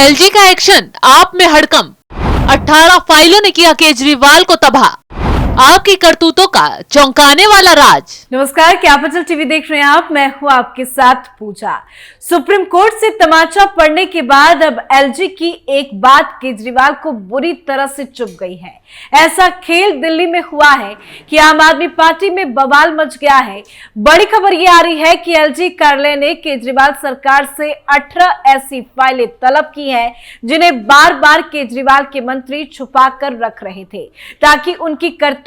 LG का action आप में हड़कंप। 18 फाइलों ने किया केजरीवाल को तबाह। आपकी करतूतों का चौंकाने वाला राज। नमस्कार, कैपिटल टीवी देख रहे हैं आप। मैं हूं आपके साथ पूजा। सुप्रीम कोर्ट से तमाचा पड़ने के बाद अब एलजी की एक बात केजरीवाल को बुरी तरह से चुभ गई है। ऐसा खेल दिल्ली में हुआ है कि आम आदमी पार्टी में बवाल मच गया है। बड़ी खबर ये आ रही है कि एलजी कार्यालय ने केजरीवाल सरकार से 18 ऐसी फाइलें तलब की हैं जिन्हें बार बार केजरीवाल के मंत्री छुपा कर रख रहे थे ताकि उनकी करतूतें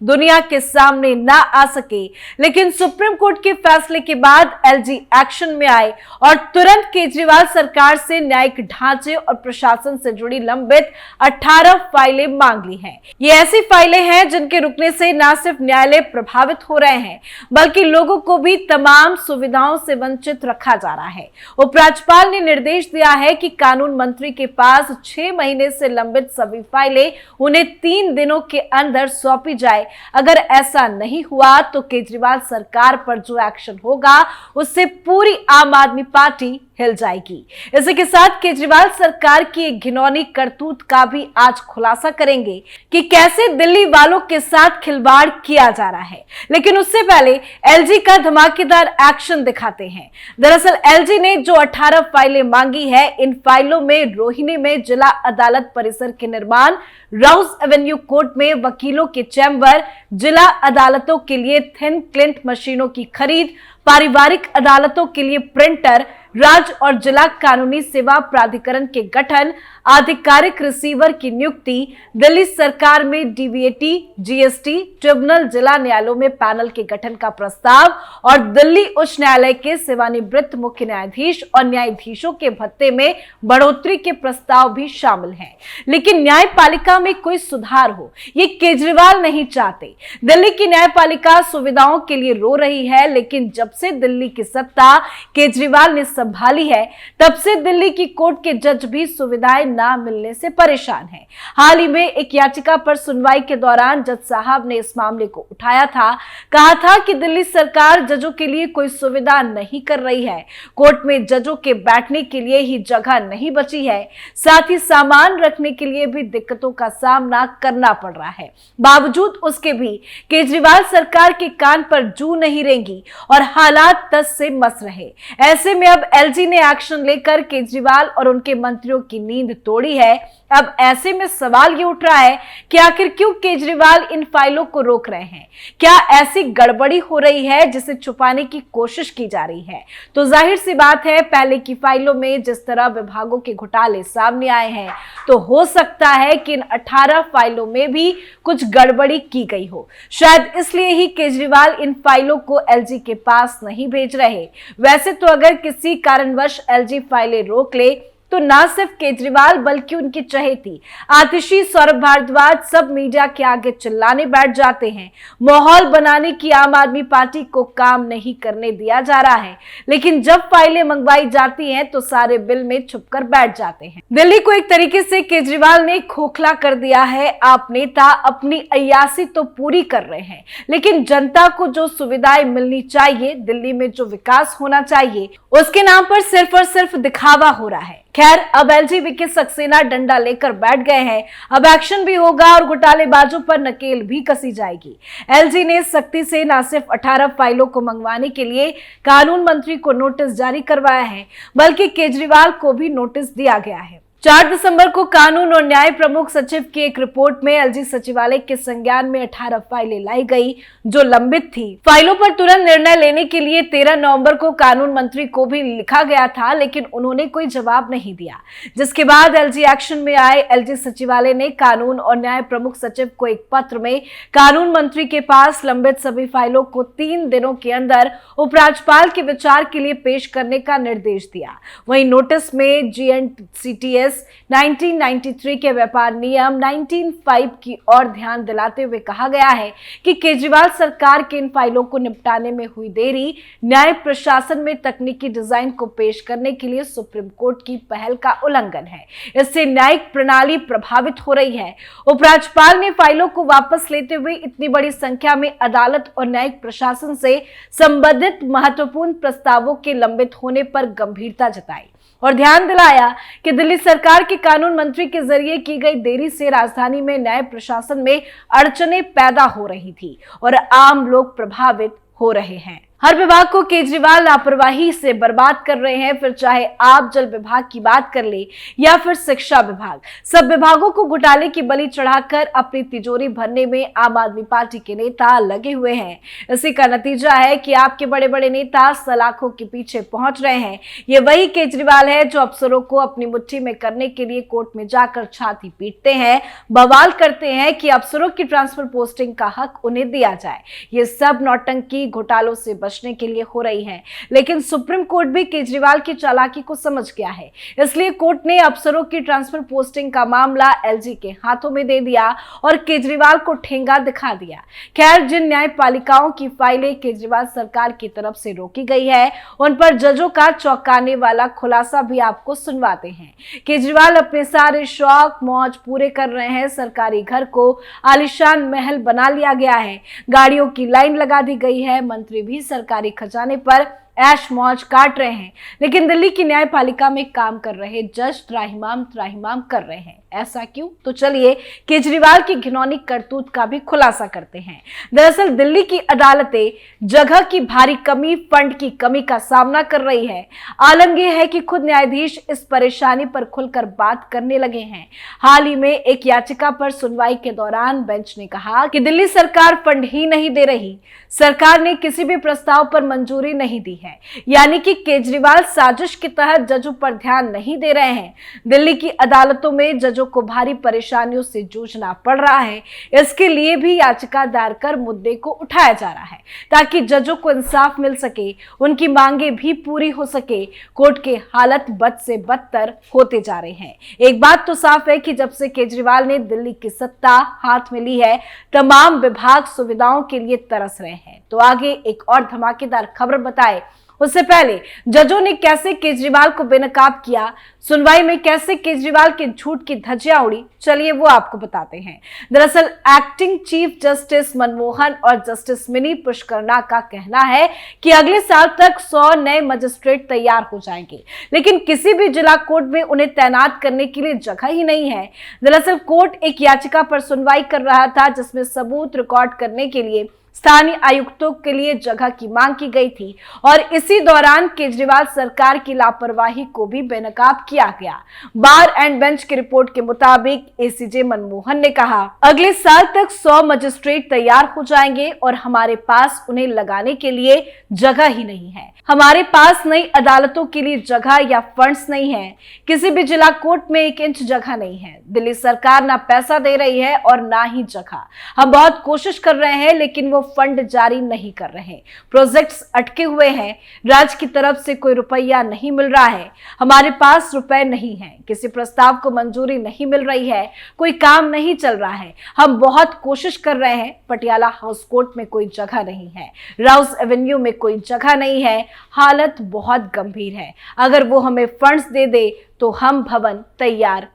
दुनिया के सामने ना आ सके। लेकिन सुप्रीम कोर्ट के फैसले के बाद एलजी एक्शन में आए और तुरंत केजरीवाल सरकार से न्यायिक ढांचे और प्रशासन से जुड़ी लंबित 18 फाइलें मांग ली हैं। ये ऐसी फाइलें हैं जिनके रुकने से न सिर्फ न्यायालय प्रभावित हो रहे हैं बल्कि लोगों को भी तमाम सुविधाओं से वंचित रखा जा रहा है। उपराज्यपाल ने निर्देश दिया है कि कानून मंत्री के पास 6 महीने से लंबित सभी फाइलें उन्हें 3 दिनों के अंदर सौंपी जाए। अगर ऐसा नहीं हुआ तो केजरीवाल सरकार पर जो एक्शन होगा उससे पूरी आम आदमी पार्टी हिल जाएगी। इसी के साथ केजरीवाल सरकार की एक घिनौनी करतूत का भी आज खुलासा करेंगे कि कैसे दिल्ली वालों के साथ खिलवाड़ किया जा रहा है। लेकिन उससे पहले एलजी का धमाकेदार एक्शन दिखाते हैं। दरअसल एलजी ने जो 18 फाइलें मांगी है, इन फाइलों में रोहिणी में जिला अदालत परिसर के निर्माण, राउस एवेन्यू कोर्ट में वकीलों के चैम्बर, जिला अदालतों के लिए थिन क्लिंट मशीनों की खरीद, पारिवारिक अदालतों के लिए प्रिंटर, राज्य और जिला कानूनी सेवा प्राधिकरण के गठन, आधिकारिक रिसीवर की नियुक्ति, दिल्ली सरकार में डीवीएटी, जीएसटी, ट्रिब्यूनल, जिला न्यायालयों में पैनल के गठन का प्रस्ताव और दिल्ली उच्च न्यायालय के सेवानिवृत्त मुख्य न्यायाधीश और न्यायाधीशों के भत्ते में बढ़ोतरी के प्रस्ताव भी शामिल हैं। लेकिन न्यायपालिका में कोई सुधार हो, ये केजरीवाल नहीं चाहते। दिल्ली की न्यायपालिका सुविधाओं के लिए रो रही है, लेकिन जब से दिल्ली की सत्ता केजरीवाल ने संभाली है तब से दिल्ली की कोर्ट के जज भी सुविधाएं ना मिलने से परेशान हैं। हाल ही में एक याचिका पर सुनवाई के दौरान जज साहब ने इस मामले को उठाया था। कहा था कि दिल्ली सरकार जजों के लिए कोई सुविधा नहीं कर रही है। कोर्ट में जजों के बैठने के लिए ही जगह नहीं बची है, साथ ही सामान रखने के लिए भी दिक्कतों का सामना करना पड़ रहा है। बावजूद उसके भी केजरीवाल सरकार के कान पर जू नहीं रेंगी और हालात तस से मस रहे। ऐसे में अब एलजी ने एक्शन लेकर केजरीवाल और उनके मंत्रियों की नींद तोड़ी है। अब ऐसे में सवाल ये उठ रहा है कि आखिर क्यों केजरीवाल इन फाइलों को रोक रहे हैं? क्या ऐसी गड़बड़ी हो रही है जिसे छुपाने की कोशिश की जा रही है? तो जाहिर सी बात है, पहले की फाइलों में जिस तरह विभागों के घोटाले सामने आए हैं तो हो सकता है कि इन 18 फाइलों में भी कुछ गड़बड़ी की गई हो। शायद इसलिए ही केजरीवाल इन फाइलों को एलजी के पास नहीं भेज रहे। वैसे तो अगर किसी कारणवश एलजी फाइलें रोक ले तो ना सिर्फ केजरीवाल बल्कि उनकी चहेती आतिशी, सौरभ भारद्वाज सब मीडिया के आगे चिल्लाने बैठ जाते हैं। माहौल बनाने की आम आदमी पार्टी को काम नहीं करने दिया जा रहा है, लेकिन जब फाइलें मंगवाई जाती हैं तो सारे बिल में छुपकर बैठ जाते हैं। दिल्ली को एक तरीके से केजरीवाल ने खोखला कर दिया है। आप नेता अपनी अय्यासी तो पूरी कर रहे हैं, लेकिन जनता को जो सुविधाएं मिलनी चाहिए, दिल्ली में जो विकास होना चाहिए, उसके नाम पर सिर्फ और सिर्फ दिखावा हो रहा है। खैर, अब एलजी विके सक्सेना डंडा लेकर बैठ गए हैं। अब एक्शन भी होगा और घोटालेबाजों पर नकेल भी कसी जाएगी। एलजी ने सख्ती से न सिर्फ 18 फाइलों को मंगवाने के लिए कानून मंत्री को नोटिस जारी करवाया है, बल्कि केजरीवाल को भी नोटिस दिया गया है। 4 दिसंबर को कानून और न्याय प्रमुख सचिव की एक रिपोर्ट में एलजी सचिवालय के संज्ञान में 18 फाइलें लाई गई जो लंबित थी। फाइलों पर तुरंत निर्णय लेने के लिए 13 नवंबर को कानून मंत्री को भी लिखा गया था, लेकिन उन्होंने कोई जवाब नहीं दिया, जिसके बाद एलजी एक्शन में आए। एलजी सचिवालय ने कानून और न्याय प्रमुख सचिव को एक पत्र में कानून मंत्री के पास लंबित सभी फाइलों को 3 दिनों के अंदर उपराज्यपाल के विचार के लिए पेश करने का निर्देश दिया। वहीं नोटिस में GNCTS 1993 के व्यापार नियम 1905 की ओर ध्यान दिलाते हुए कहा गया है कि केजरीवाल सरकार के इन फाइलों को निपटाने में हुई देरी न्याय प्रशासन में तकनीकी डिजाइन को पेश करने के लिए सुप्रीम कोर्ट की पहल का उल्लंघन है। इससे न्यायिक प्रणाली प्रभावित हो रही है। उपराज्यपाल ने फाइलों को वापस लेते हुए इतनी बड़ी संख्या में अदालत और न्यायिक प्रशासन से संबंधित महत्वपूर्ण प्रस्तावों के लंबित होने पर गंभीरता जताई। और ध्यान दिलाया कि दिल्ली सरकार के कानून मंत्री के जरिए की गई देरी से राजधानी में न्याय प्रशासन में अड़चनें पैदा हो रही थी और आम लोग प्रभावित हो रहे हैं। हर विभाग को केजरीवाल लापरवाही से बर्बाद कर रहे हैं, फिर चाहे आप जल विभाग की बात कर ले या फिर शिक्षा विभाग, सब विभागों को घोटाले की बलि चढ़ाकर अपनी तिजोरी भरने में आम आदमी पार्टी के नेता लगे हुए हैं। इसी का नतीजा है कि आपके बड़े बड़े नेता सलाखों के पीछे पहुंच रहे हैं। ये वही केजरीवाल है जो अफसरों को अपनी मुट्ठी में करने के लिए कोर्ट में जाकर छाती पीटते हैं, बवाल करते हैं कि अफसरों की ट्रांसफर पोस्टिंग का हक उन्हें दिया जाए। ये सब नौटंकी घोटालों से बचने के लिए हो रही है, लेकिन सुप्रीम कोर्ट भी केजरीवाल की चालाकी को समझ गया है। इसलिए कोर्ट ने अफसरों की ट्रांसफर पोस्टिंग का मामला एलजी के हाथों में दे दिया और केजरीवाल को ठेंगा दिखा दिया। खैर, जिन न्यायपालिकाओं की फाइलें केजरीवाल सरकार की तरफ से रोकी गई है, उन पर जजों का चौंकाने वाला खुलासा भी आपको सुनवाते हैं। केजरीवाल अपने सारे शौक मौज पूरे कर रहे हैं। सरकारी घर को आलीशान महल बना लिया गया है, गाड़ियों की लाइन लगा दी गई है, मंत्री भी सरकारी खजाने पर ऐश मौज काट रहे हैं, लेकिन दिल्ली की न्यायपालिका में काम कर रहे जज त्राहिमाम कर रहे हैं। ऐसा क्यों? तो चलिए केजरीवाल की घिनौनी करतूत का भी खुलासा करते हैं। दरअसल दिल्ली की अदालतें जगह की भारी कमी, फंड की कमी का सामना कर रही है। आलम यह है कि खुद न्यायाधीश इस परेशानी पर खुलकर बात करने लगे हैं। हाल ही में एक याचिका पर सुनवाई के दौरान बेंच ने कहा कि दिल्ली सरकार फंड ही नहीं दे रही, सरकार ने किसी भी प्रस्ताव पर मंजूरी नहीं दी है, यानी कि केजरीवाल साजिश के तहत जजों पर ध्यान नहीं दे रहे हैं। दिल्ली की अदालतों में जजों को भारी परेशानियों से जूझना पड़ रहा है। इसके लिए भी याचिका दायर कर मुद्दे को उठाया जा रहा है ताकि जजों को इंसाफ मिल सके, उनकी मांगे भी पूरी हो सके। कोर्ट के हालत बद से बदतर होते जा रहे हैं। एक बात तो साफ है कि जब से केजरीवाल ने दिल्ली की सत्ता हाथ में ली है, तमाम विभाग सुविधाओं के लिए तरस रहे हैं। तो आगे एक और धमाकेदार खबर बताए उससे पहले जजों ने कैसे केजरीवाल को बेनकाब किया, सुनवाई में कैसे केजरीवाल के झूठ की धज्जियां उड़ी, चलिए वो आपको बताते हैं। दरअसल एक्टिंग चीफ जस्टिस मनमोहन और जस्टिस मिनी पुष्करना का कहना है कि अगले साल तक 100 नए मजिस्ट्रेट तैयार हो जाएंगे, लेकिन किसी भी जिला कोर्ट में उन्हें तैनात करने के लिए जगह ही नहीं है। दरअसल कोर्ट एक याचिका पर सुनवाई कर रहा था जिसमें सबूत रिकॉर्ड करने के लिए स्थानीय आयुक्तों के लिए जगह की मांग की गई थी और इसी दौरान केजरीवाल सरकार की लापरवाही को भी बेनकाब किया गया। बार एंड बेंच की रिपोर्ट के मुताबिक एसीजे मनमोहन ने कहा, अगले साल तक 100 मजिस्ट्रेट तैयार हो जाएंगे और हमारे पास उन्हें लगाने के लिए जगह ही नहीं है। हमारे पास नई अदालतों के लिए जगह या फंड्स नहीं है। किसी भी जिला कोर्ट में 1 इंच जगह नहीं है। दिल्ली सरकार ना पैसा दे रही है और ना ही जगह। हम बहुत कोशिश कर रहे हैं लेकिन वो फंड जारी नहीं कर रहे। प्रोजेक्ट्स अटके हुए हैं। राज्य की तरफ से कोई रुपया नहीं मिल रहा है। हमारे पास रुपए नहीं है। किसी प्रस्ताव को मंजूरी नहीं मिल रही है। कोई काम नहीं चल रहा है। हम बहुत कोशिश कर रहे हैं। पटियाला हाउस कोर्ट में कोई जगह नहीं है। राउस एवेन्यू में कोई जगह नहीं है। हालत बहुत गंभीर है। अगर वो हमें फंड्स दे दे तो हम भवन तैयार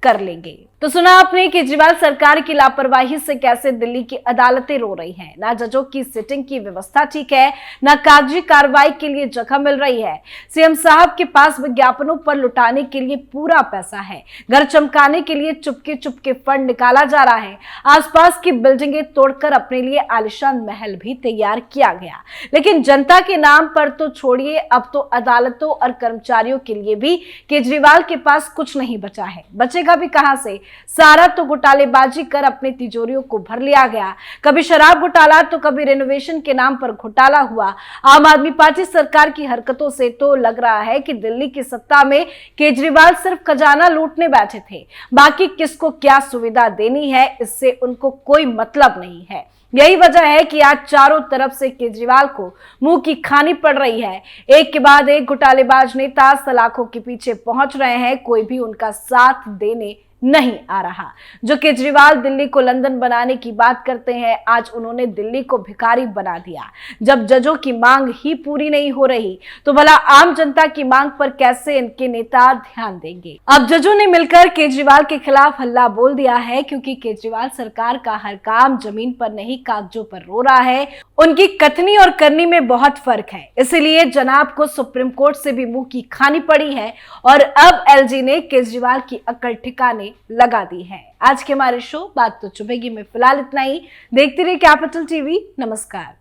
कर लेंगे। तो सुना आपने केजरीवाल सरकार की लापरवाही से कैसे दिल्ली की अदालतें रो रही हैं। ना जजों की सिटिंग की व्यवस्था ठीक है, ना कागजी कार्रवाई के लिए जगह मिल रही है। सीएम साहब के पास विज्ञापनों पर लुटाने के लिए पूरा पैसा है। घर चमकाने के लिए चुपके चुपके फंड निकाला जा रहा है। आसपास की बिल्डिंगें तोड़कर अपने लिए आलिशान महल भी तैयार किया गया। लेकिन जनता के नाम पर तो छोड़िए, अब तो अदालतों और कर्मचारियों के लिए भी केजरीवाल के पास कुछ नहीं बचा है। बचेगा भी कहां से? सारा तो घोटालेबाजी कर अपने तिजोरियों को भर लिया गया। कभी शराब घोटाला तो कभी रेनोवेशन के नाम पर घोटाला हुआ। आम आदमी पार्टी सरकार की हरकतों से तो लग रहा है कि दिल्ली की सत्ता में केजरीवाल सिर्फ खजाना लूटने बैठे थे। बाकी किसको क्या सुविधा देनी है इससे उनको कोई मतलब नहीं है। यही वजह है कि आज चारों तरफ से केजरीवाल को मुंह की खानी पड़ रही है। एक के बाद एक घोटालेबाज नेता सलाखों के पीछे पहुंच रहे हैं। कोई भी उनका साथ देने नहीं आ रहा। जो केजरीवाल दिल्ली को लंदन बनाने की बात करते हैं, आज उन्होंने दिल्ली को भिखारी बना दिया। जब जजों की मांग ही पूरी नहीं हो रही तो भला आम जनता की मांग पर कैसे इनके नेता ध्यान देंगे। अब जजों ने मिलकर केजरीवाल के खिलाफ हल्ला बोल दिया है, क्योंकि केजरीवाल सरकार का हर काम जमीन पर नहीं कागजों पर रो रहा है। उनकी कथनी और करनी में बहुत फर्क है, इसलिए जनाब को सुप्रीम कोर्ट से भी मुंह की खानी पड़ी है और अब एलजी ने केजरीवाल की अकड़ ठिकाने लगा दी है। आज के हमारे शो बात तो चुभेगी में फिलहाल इतना ही। देखते रहिए कैपिटल टीवी। नमस्कार।